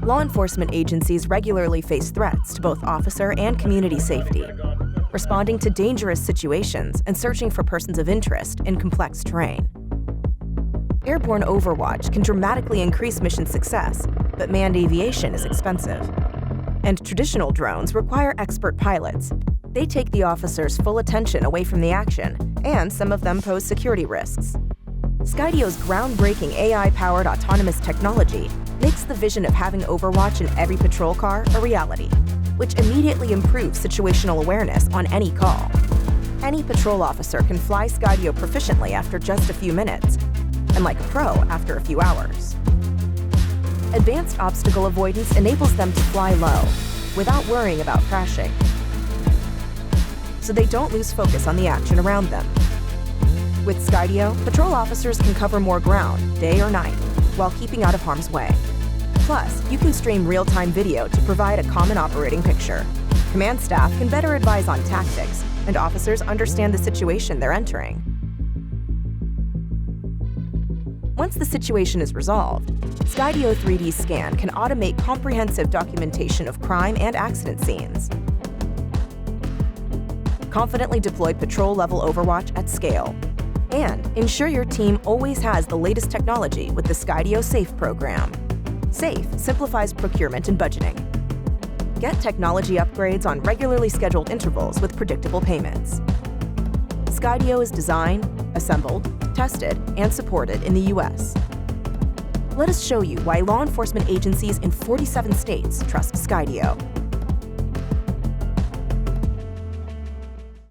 Law enforcement agencies regularly face threats to both officer and community safety, responding to dangerous situations and searching for persons of interest in complex terrain. Airborne Overwatch can dramatically increase mission success, but manned aviation is expensive. And traditional drones require expert pilots. They take the officer's full attention away from the action, and some of them pose security risks. Skydio's groundbreaking AI-powered autonomous technology makes the vision of having Overwatch in every patrol car a reality, which immediately improves situational awareness on any call. Any patrol officer can fly Skydio proficiently after just a few minutes, and like a pro after a few hours. Advanced obstacle avoidance enables them to fly low, without worrying about crashing, so they don't lose focus on the action around them. With Skydio, patrol officers can cover more ground, day or night, while keeping out of harm's way. Plus, you can stream real-time video to provide a common operating picture. Command staff can better advise on tactics, and officers understand the situation they're entering. Once the situation is resolved, Skydio 3D Scan can automate comprehensive documentation of crime and accident scenes. Confidently deploy patrol-level Overwatch at scale. And ensure your team always has the latest technology with the Skydio SAFE program. SAFE simplifies procurement and budgeting. Get technology upgrades on regularly scheduled intervals with predictable payments. Skydio is designed, assembled, tested, and supported in the US. Let us show you why law enforcement agencies in 47 states trust Skydio.